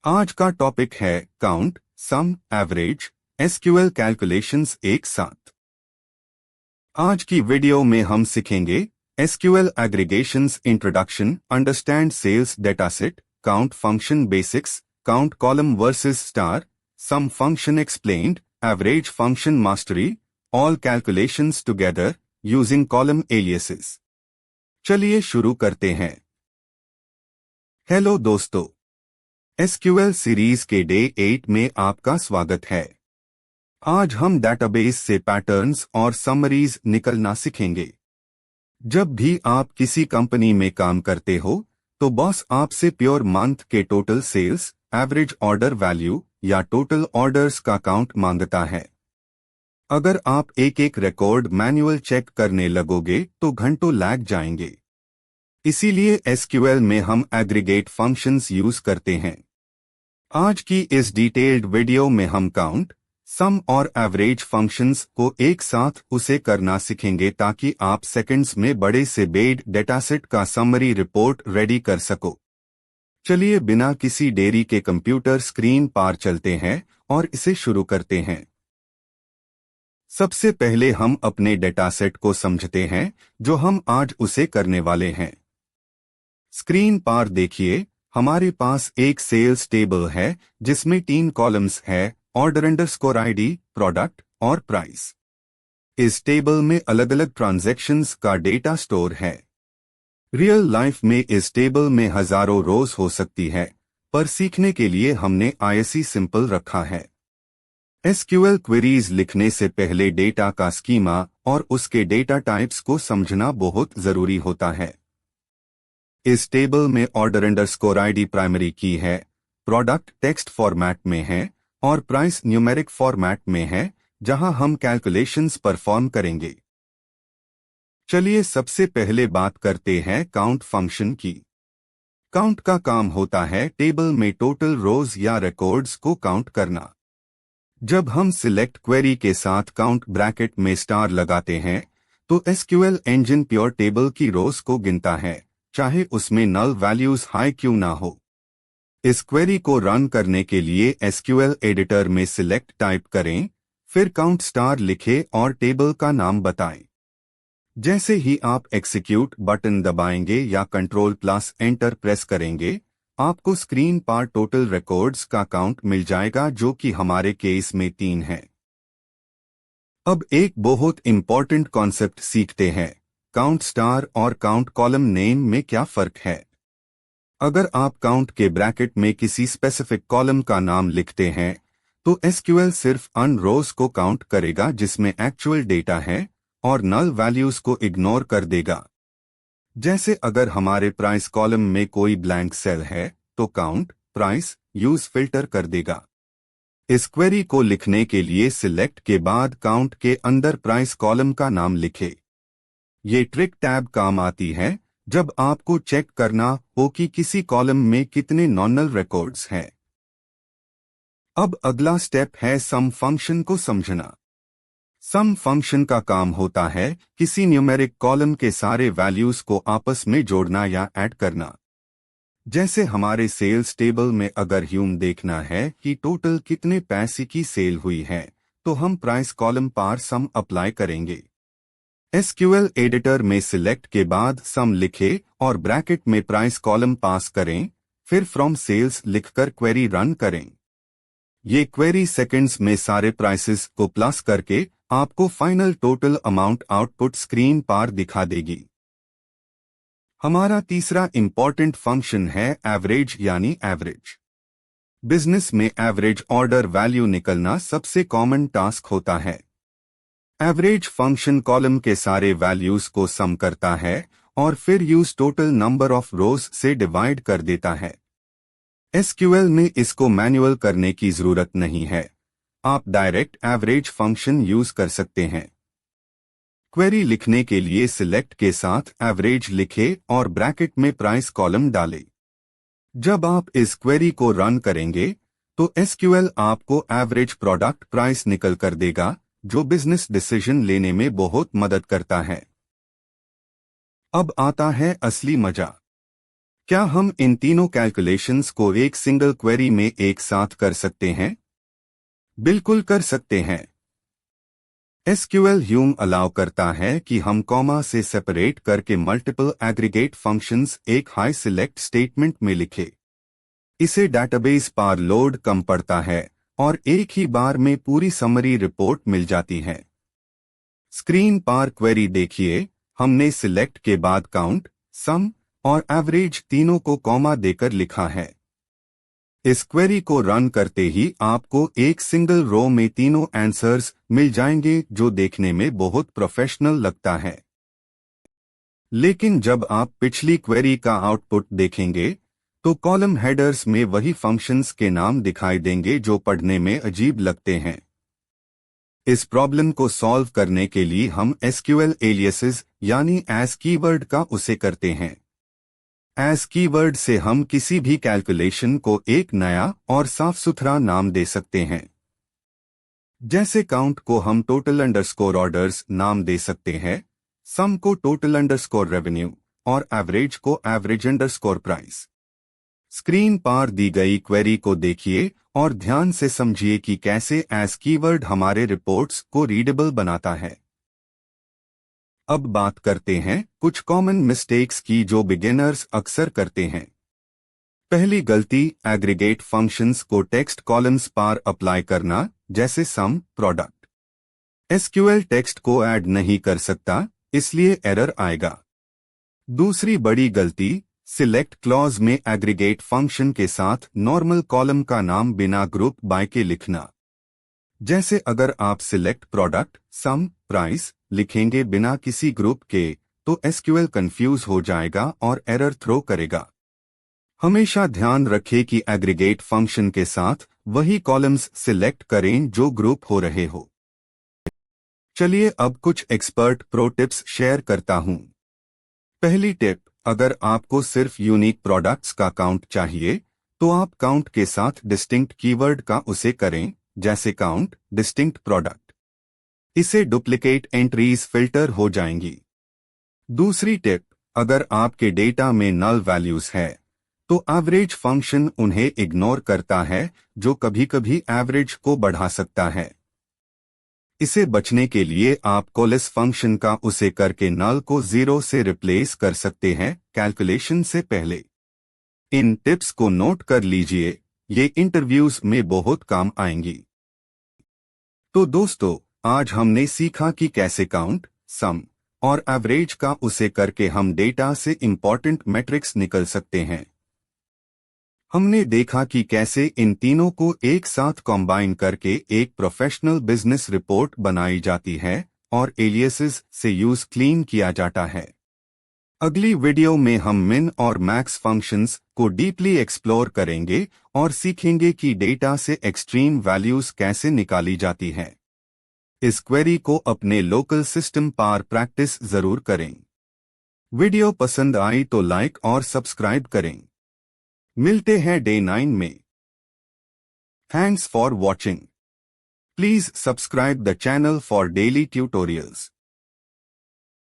आज का टॉपिक है count, sum, average, SQL calculations एक साथ। आज की वीडियो में हम सीखेंगे SQL aggregations introduction, understand sales dataset, count function basics, count column versus star, sum function explained, average function mastery, all calculations together using column aliases. चलिए शुरू करते हैं। हेलो दोस्तों, एसक्यूएल सीरीज के डे 8 में आपका स्वागत है। आज हम डेटाबेस से पैटर्न्स और समरीज निकलना सीखेंगे। जब भी आप किसी कंपनी में काम करते हो तो बॉस आपसे प्योर मंथ के total sales, average order value या टोटल ऑर्डर्स का काउंट मांगता है। अगर आप एक एक रिकॉर्ड मैन्युअल चेक करने लगोगे तो घंटों लग जाएंगे। इसीलिए एसक्यूएल में हम एग्रीगेट फंक्शंस यूज करते हैं। आज की इस डिटेल्ड वीडियो में हम काउंट, सम और एवरेज फंक्शंस को एक साथ उसे करना सीखेंगे ताकि आप सेकंड्स में बड़े से बेड डेटासेट का समरी रिपोर्ट रेडी कर सको। चलिए बिना किसी देरी के कंप्यूटर स्क्रीन पर चलते हैं और इसे शुरू करते हैं। सबसे पहले हम अपने डेटासेट को समझते हैं जो हम आज उसे करने वाले हैं। स्क्रीन पर देखिए, हमारे पास एक सेल्स टेबल है जिसमें 3 कॉलम्स है, ऑर्डर अंडरस्कोर आईडी, प्रोडक्ट और प्राइस। इस टेबल में अलग अलग ट्रांजैक्शंस का डेटा स्टोर है। रियल लाइफ में इस टेबल में हजारों रोज हो सकती है, पर सीखने के लिए हमने आईएससी सिंपल रखा है। एसक्यूएल क्वेरीज लिखने से पहले डेटा का स्कीमा और उसके डेटा टाइप्स को समझना बहुत जरूरी होता है। इस टेबल में ऑर्डर अंडरस्कोर आईडी प्राइमरी की है, प्रोडक्ट टेक्स्ट फॉर्मेट में है और प्राइस न्यूमेरिक फॉर्मेट में है जहां हम कैलकुलेशंस परफॉर्म करेंगे। चलिए सबसे पहले बात करते हैं काउंट फंक्शन की। काउंट का काम होता है टेबल में टोटल रोज या रिकॉर्ड्स को काउंट करना। जब हम सिलेक्ट क्वेरी के साथ काउंट ब्रैकेट में स्टार लगाते हैं तो एसक्यूएल इंजन प्योर टेबल की रोज को गिनता है, चाहे उसमें नल वैल्यूज हाई क्यों ना हो। इस क्वेरी को रन करने के लिए एसक्यूएल एडिटर में सिलेक्ट टाइप करें, फिर काउंट स्टार लिखें और टेबल का नाम बताएं। जैसे ही आप एक्सिक्यूट बटन दबाएंगे या कंट्रोल प्लस एंटर प्रेस करेंगे, आपको स्क्रीन पर टोटल रिकॉर्ड्स का काउंट मिल जाएगा जो कि हमारे केस में 3 है। अब एक बहुत इंपॉर्टेंट कॉन्सेप्ट सीखते हैं, काउंट स्टार और काउंट कॉलम नेम में क्या फर्क है। अगर आप काउंट के ब्रैकेट में किसी स्पेसिफिक कॉलम का नाम लिखते हैं तो एसक्यूएल सिर्फ उन रोज को काउंट करेगा जिसमें एक्चुअल डेटा है और नल वैल्यूज को इग्नोर कर देगा। जैसे अगर हमारे प्राइस कॉलम में कोई ब्लैंक सेल है तो काउंट प्राइस यूज फिल्टर कर देगा। इस क्वेरी को लिखने के लिए सिलेक्ट के बाद काउंट के अंदर प्राइस कॉलम का नाम लिखे। ये ट्रिक टैब काम आती है जब आपको चेक करना हो कि किसी कॉलम में कितने नॉनल रिकॉर्ड्स हैं। अब अगला स्टेप है सम फंक्शन को समझना। सम फंक्शन का काम होता है किसी न्यूमेरिक कॉलम के सारे वैल्यूज को आपस में जोड़ना या ऐड करना। जैसे हमारे सेल्स टेबल में अगर ह्यूम देखना है कि टोटल कितने पैसे की सेल हुई है तो हम प्राइस कॉलम पर सम अप्लाई करेंगे। एसक्यूएल एडिटर में सिलेक्ट के बाद सम लिखे और ब्रैकेट में प्राइस कॉलम पास करें, फिर फ्रॉम सेल्स लिखकर क्वेरी रन करें। ये क्वेरी सेकंड्स में सारे प्राइसेस को प्लस करके आपको final total amount output screen पर दिखा देगी। हमारा तीसरा इंपॉर्टेंट फंक्शन है एवरेज यानी एवरेज। बिजनेस में एवरेज ऑर्डर वैल्यू निकलना सबसे कॉमन टास्क होता है। एवरेज फंक्शन कॉलम के सारे वैल्यूज को सम करता है और फिर यूज टोटल नंबर ऑफ रोज से डिवाइड कर देता है। एसक्यूएल में इसको मैन्युअल करने की जरूरत नहीं है, आप डायरेक्ट एवरेज फंक्शन यूज कर सकते हैं। क्वेरी लिखने के लिए सिलेक्ट के साथ एवरेज लिखें और ब्रैकेट में प्राइस कॉलम डालें। जब आप इस क्वेरी को रन करेंगे तो एसक्यूएल आपको एवरेज प्रोडक्ट प्राइस निकल कर देगा, जो बिजनेस डिसीजन लेने में बहुत मदद करता है। अब आता है असली मजा। क्या हम इन तीनों कैलकुलेशंस को एक सिंगल क्वेरी में एक साथ कर सकते हैं? बिल्कुल कर सकते हैं। एसक्यूएल ह्यूम अलाउ करता है कि हम कॉमा से सेपरेट करके मल्टीपल एग्रीगेट फंक्शंस एक हाई सिलेक्ट स्टेटमेंट में लिखे। इसे डेटाबेस पार लोड कम पड़ता है और एक ही बार में पूरी समरी रिपोर्ट मिल जाती है। स्क्रीन पार क्वेरी देखिए, हमने सिलेक्ट के बाद काउंट, सम और एवरेज तीनों को कॉमा देकर लिखा है। इस क्वेरी को रन करते ही आपको एक सिंगल रो में तीनों आंसर्स मिल जाएंगे, जो देखने में बहुत प्रोफेशनल लगता है। लेकिन जब आप पिछली क्वेरी का आउटपुट देखेंगे तो कॉलम हेडर्स में वही फंक्शंस के नाम दिखाई देंगे जो पढ़ने में अजीब लगते हैं। इस प्रॉब्लम को सॉल्व करने के लिए हम एसक्यूएल एलियासेस यानी एज कीवर्ड का उसे करते हैं। एज कीवर्ड से हम किसी भी कैलकुलेशन को एक नया और साफ सुथरा नाम दे सकते हैं। जैसे काउंट को हम टोटल अंडरस्कोर ऑर्डर्स नाम दे सकते हैं, सम को टोटल अंडरस्कोर रेवेन्यू और एवरेज को एवरेज अंडरस्कोर प्राइस। स्क्रीन पर दी गई क्वेरी को देखिए और ध्यान से समझिए कि कैसे एज कीवर्ड हमारे रिपोर्ट्स को रीडेबल बनाता है। अब बात करते हैं कुछ कॉमन मिस्टेक्स की जो बिगिनर्स अक्सर करते हैं। पहली गलती, एग्रीगेट फंक्शंस को टेक्स्ट कॉलम्स पर अप्लाई करना, जैसे सम, प्रोडक्ट। एसक्यूएल टेक्स्ट को ऐड नहीं कर सकता, इसलिए एरर आएगा। दूसरी बड़ी गलती, सिलेक्ट क्लॉज में एग्रीगेट फंक्शन के साथ नॉर्मल कॉलम का नाम बिना ग्रुप बाय के लिखना। जैसे अगर आप सिलेक्ट प्रोडक्ट, सम, प्राइस लिखेंगे बिना किसी ग्रुप के तो एसक्यूएल कंफ्यूज हो जाएगा और एरर थ्रो करेगा। हमेशा ध्यान रखें कि एग्रीगेट फंक्शन के साथ वही कॉलम्स सिलेक्ट करें जो ग्रुप हो रहे हो। चलिए अब कुछ एक्सपर्ट प्रो टिप्स शेयर करता हूं। पहली टिप, अगर आपको सिर्फ यूनिक प्रोडक्ट्स का काउंट चाहिए तो आप काउंट के साथ डिस्टिंक्ट कीवर्ड का उसे करें, जैसे काउंट डिस्टिंक्ट प्रोडक्ट। इसे डुप्लीकेट एंट्रीज फिल्टर हो जाएंगी। दूसरी टिप, अगर आपके डेटा में नल वैल्यूज है तो एवरेज फंक्शन उन्हें इग्नोर करता है, जो कभी कभी एवरेज को बढ़ा सकता है। इसे बचने के लिए आप कोलेस फंक्शन का उसे करके नल को 0 से रिप्लेस कर सकते हैं कैलकुलेशन से पहले। इन टिप्स को नोट कर लीजिए, ये इंटरव्यूज में बहुत काम आएंगी। तो दोस्तों, आज हमने सीखा कि कैसे काउंट, सम और एवरेज का उसे करके हम डेटा से इंपॉर्टेंट मैट्रिक्स निकल सकते हैं। हमने देखा कि कैसे इन तीनों को एक साथ कंबाइन करके एक प्रोफेशनल बिजनेस रिपोर्ट बनाई जाती है और एलियासेस से यूज क्लीन किया जाता है। अगली वीडियो में हम मिन और मैक्स फंक्शंस को डीपली एक्सप्लोर करेंगे और सीखेंगे कि डेटा से एक्सट्रीम वैल्यूज कैसे निकाली जाती है। इस क्वेरी को अपने लोकल सिस्टम पर प्रैक्टिस जरूर करें। वीडियो पसंद आई तो लाइक और सब्सक्राइब करें। मिलते हैं डे 9 में। Thanks for watching. Please subscribe the channel for daily tutorials.